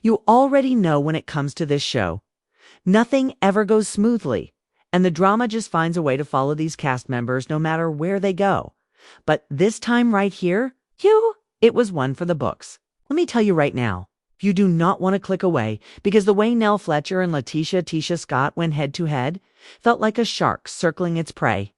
You already know when it comes to this show. Nothing ever goes smoothly, and the drama just finds a way to follow these cast members no matter where they go. But this time right here, it was one for the books. Let me tell you right now, you do not want to click away because the way Nell Fletcher and Tisha Scott went head to head felt like a shark circling its prey.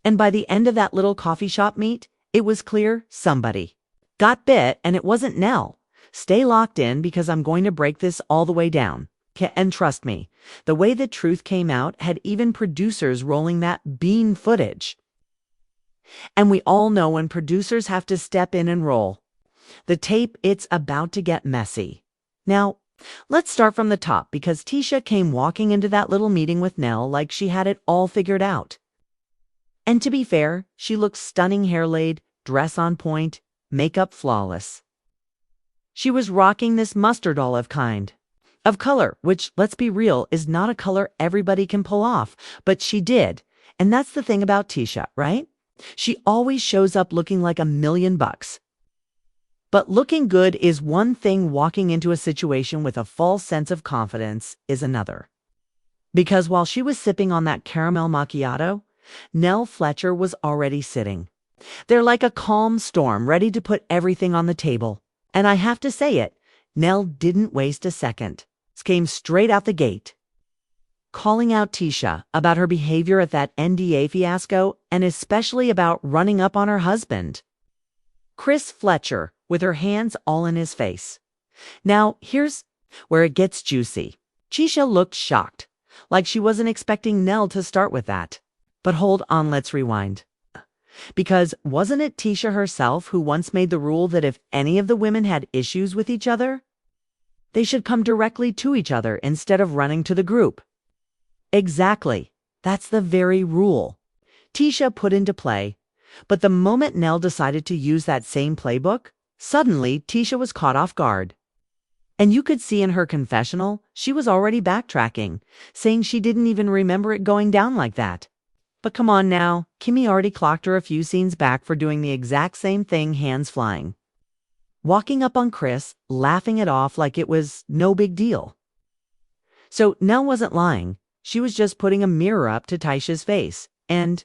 And by the end of that little coffee shop meet, it was clear somebody got bit, and it wasn't Nell. Stay locked in because I'm going to break this all the way down. And trust me, the way the truth came out had even producers rolling that bean footage. And we all know when producers have to step in and roll the tape, it's about to get messy. Now, let's start from the top because Tisha came walking into that little meeting with Nell like she had it all figured out. And to be fair, she looked stunning, hair laid, dress on point, makeup flawless. She was rocking this mustard olive kind of color, which, let's be real, is not a color everybody can pull off, but she did. And that's the thing about Tisha, right? She always shows up looking like $1,000,000. But looking good is one thing, walking into a situation with a false sense of confidence is another. Because while she was sipping on that caramel macchiato, Nell Fletcher was already sitting there like a calm storm, ready to put everything on the table. And I have to say it, Nell didn't waste a second. Came straight out the gate, calling out Tisha about her behavior at that NDA fiasco and especially about running up on her husband, Chris Fletcher, with her hands all in his face. Now, here's where it gets juicy. Tisha looked shocked, like she wasn't expecting Nell to start with that. But hold on, let's rewind. Because wasn't it Tisha herself who once made the rule that if any of the women had issues with each other, they should come directly to each other instead of running to the group? Exactly. That's the very rule Tisha put into play. But the moment Nell decided to use that same playbook, suddenly Tisha was caught off guard. And you could see in her confessional, she was already backtracking, saying she didn't even remember it going down like that. But come on now, Kimmy already clocked her a few scenes back for doing the exact same thing, hands flying, walking up on Chris, laughing it off like it was no big deal. So Nell wasn't lying. She was just putting a mirror up to Tisha's face. And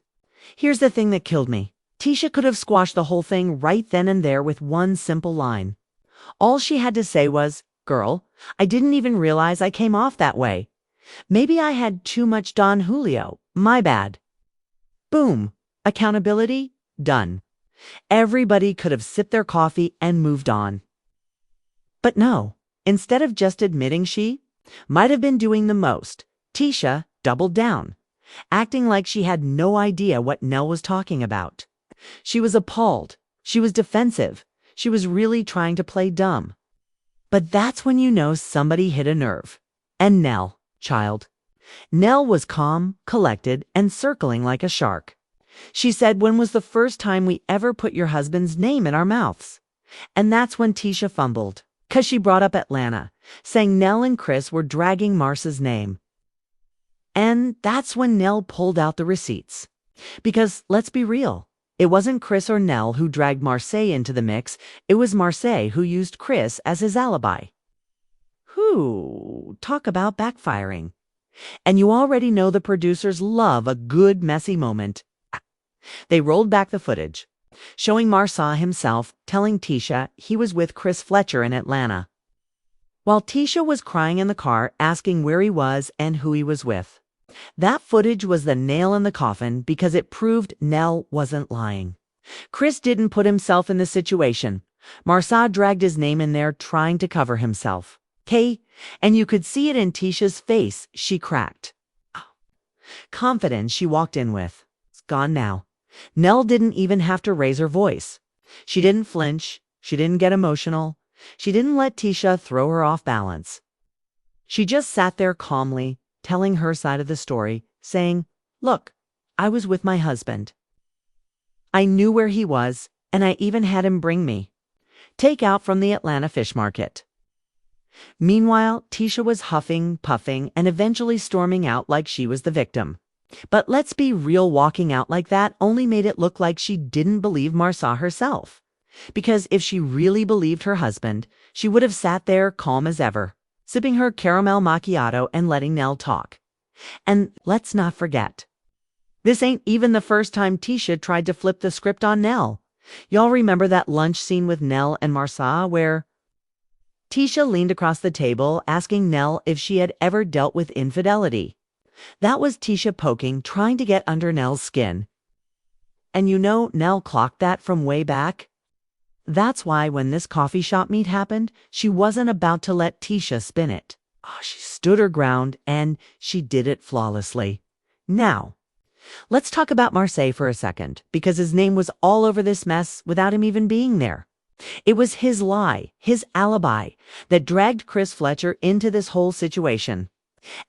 here's the thing that killed me. Tisha could have squashed the whole thing right then and there with one simple line. All she had to say was, "Girl, I didn't even realize I came off that way. Maybe I had too much Don Julio. My bad." Boom. Accountability done. Everybody could have sipped their coffee and moved on. But no, instead of just admitting she might have been doing the most, Tisha doubled down, acting like she had no idea what Nell was talking about. She was appalled. She was defensive. She was really trying to play dumb. But that's when you know somebody hit a nerve. And Nell, child. Nell was calm, collected, and circling like a shark. She said, "When was the first time we ever put your husband's name in our mouths?" And that's when Tisha fumbled, 'cause she brought up Atlanta, saying Nell and Chris were dragging Marsa's name. And that's when Nell pulled out the receipts. Because let's be real, it wasn't Chris or Nell who dragged Marseille into the mix, it was Marseille who used Chris as his alibi. Talk about backfiring. And you already know the producers love a good messy moment. They rolled back the footage, showing Marsa himself telling Tisha he was with Chris Fletcher in Atlanta, while Tisha was crying in the car asking where he was and who he was with. That footage was the nail in the coffin because it proved Nell wasn't lying. Chris didn't put himself in the situation. Marsa dragged his name in there trying to cover himself. And you could see it in Tisha's face. She cracked. Confidence she walked in with. It's gone now. Nell didn't even have to raise her voice. She didn't flinch. She didn't get emotional. She didn't let Tisha throw her off balance. She just sat there calmly, telling her side of the story, saying, "Look, I was with my husband. I knew where he was, and I even had him bring me takeout from the Atlanta fish market." Meanwhile, Tisha was huffing, puffing, and eventually storming out like she was the victim. But let's be real, walking out like that only made it look like she didn't believe Marsa herself. Because if she really believed her husband, she would have sat there calm as ever, sipping her caramel macchiato and letting Nell talk. And let's not forget, this ain't even the first time Tisha tried to flip the script on Nell. Y'all remember that lunch scene with Nell and Marsa where Tisha leaned across the table asking Nell if she had ever dealt with infidelity. That was Tisha poking, trying to get under Nell's skin. And you know Nell clocked that from way back. That's why when this coffee shop meet happened, she wasn't about to let Tisha spin it. She stood her ground, and she did it flawlessly. Now, let's talk about Marseille for a second, because his name was all over this mess without him even being there. It was his lie, his alibi, that dragged Chris Fletcher into this whole situation.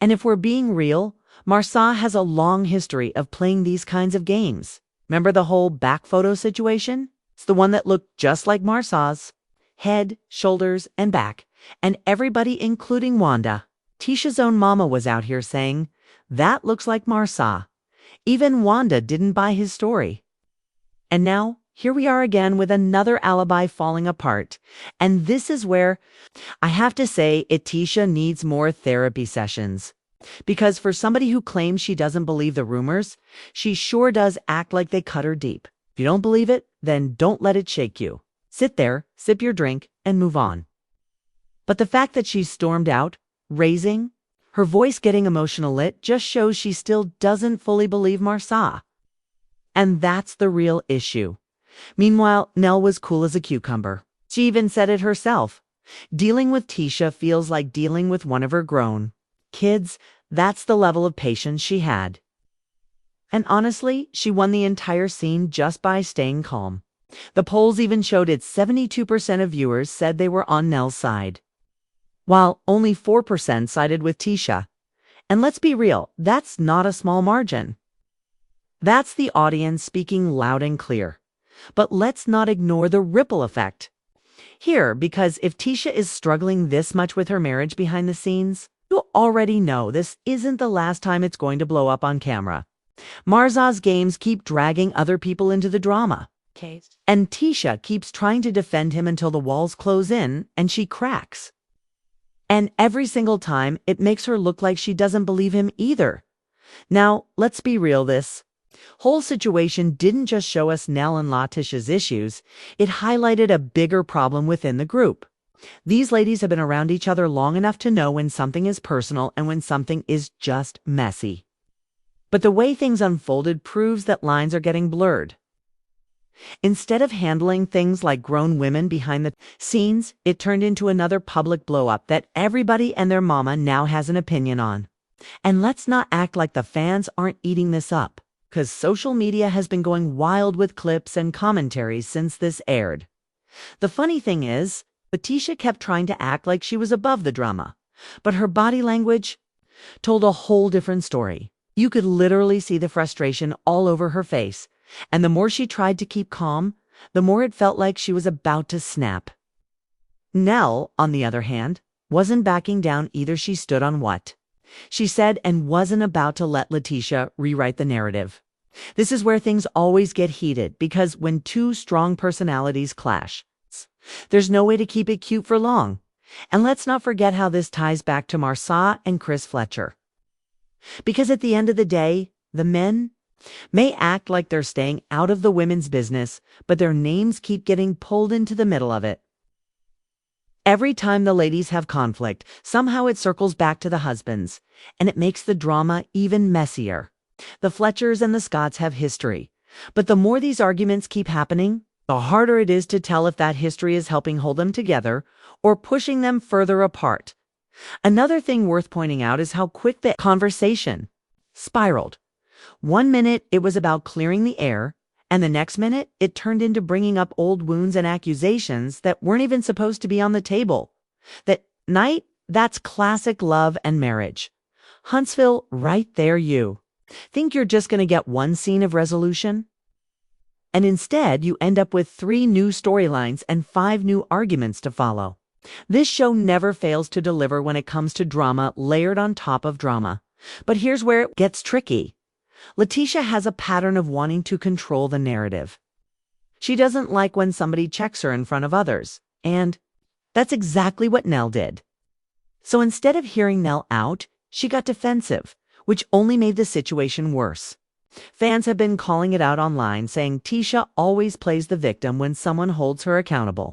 And if we're being real, Marsa has a long history of playing these kinds of games. Remember the whole back photo situation? It's the one that looked just like Marsa's. Head, shoulders, and back. And everybody, including Wanda. Tisha's own mama was out here saying, "That looks like Marsa." Even Wanda didn't buy his story. And now, here we are again with another alibi falling apart. And this is where I have to say Tisha needs more therapy sessions. Because for somebody who claims she doesn't believe the rumors, she sure does act like they cut her deep. If you don't believe it, then don't let it shake you. Sit there, sip your drink, and move on. But the fact that she stormed out, raising, her voice getting emotional lit, just shows she still doesn't fully believe Marsa. And that's the real issue. Meanwhile, Nell was cool as a cucumber. She even said it herself. Dealing with Tisha feels like dealing with one of her grown kids. That's the level of patience she had. And honestly, she won the entire scene just by staying calm. The polls even showed it 72% of viewers said they were on Nell's side, while only 4% sided with Tisha. And let's be real, that's not a small margin. That's the audience speaking loud and clear. But let's not ignore the ripple effect here, because if Tisha is struggling this much with her marriage behind the scenes, you already know this isn't the last time it's going to blow up on camera. Marsa's games keep dragging other people into the drama. And Tisha keeps trying to defend him until the walls close in and she cracks. And every single time, it makes her look like she doesn't believe him either. Now, let's be real, this whole situation didn't just show us Nell and Latisha's issues, it highlighted a bigger problem within the group. These ladies have been around each other long enough to know when something is personal and when something is just messy. But the way things unfolded proves that lines are getting blurred. Instead of handling things like grown women behind the scenes, it turned into another public blow-up that everybody and their mama now has an opinion on. And let's not act like the fans aren't eating this up, because social media has been going wild with clips and commentaries since this aired. The funny thing is, Tisha kept trying to act like she was above the drama, but her body language told a whole different story. You could literally see the frustration all over her face, and the more she tried to keep calm, the more it felt like she was about to snap. Nell, on the other hand, wasn't backing down either. She stood on what she said and wasn't about to let Letitia rewrite the narrative. This is where things always get heated, because when two strong personalities clash, there's no way to keep it cute for long. And let's not forget how this ties back to Marsa and Chris Fletcher. Because at the end of the day, the men may act like they're staying out of the women's business, but their names keep getting pulled into the middle of it. Every time the ladies have conflict, somehow it circles back to the husbands, and it makes the drama even messier. The Fletchers and the Scotts have history, but the more these arguments keep happening, the harder it is to tell if that history is helping hold them together or pushing them further apart. Another thing worth pointing out is how quick the conversation spiraled. One minute it was about clearing the air, and the next minute it turned into bringing up old wounds and accusations that weren't even supposed to be on the table. That night, that's classic love and marriage. Huntsville, right there you think you're just going to get one scene of resolution? And instead, you end up with 3 new storylines and 5 new arguments to follow. This show never fails to deliver when it comes to drama layered on top of drama. But here's where it gets tricky. Letitia has a pattern of wanting to control the narrative. She doesn't like when somebody checks her in front of others. And that's exactly what Nell did. So instead of hearing Nell out, she got defensive, which only made the situation worse. Fans have been calling it out online, saying Tisha always plays the victim when someone holds her accountable.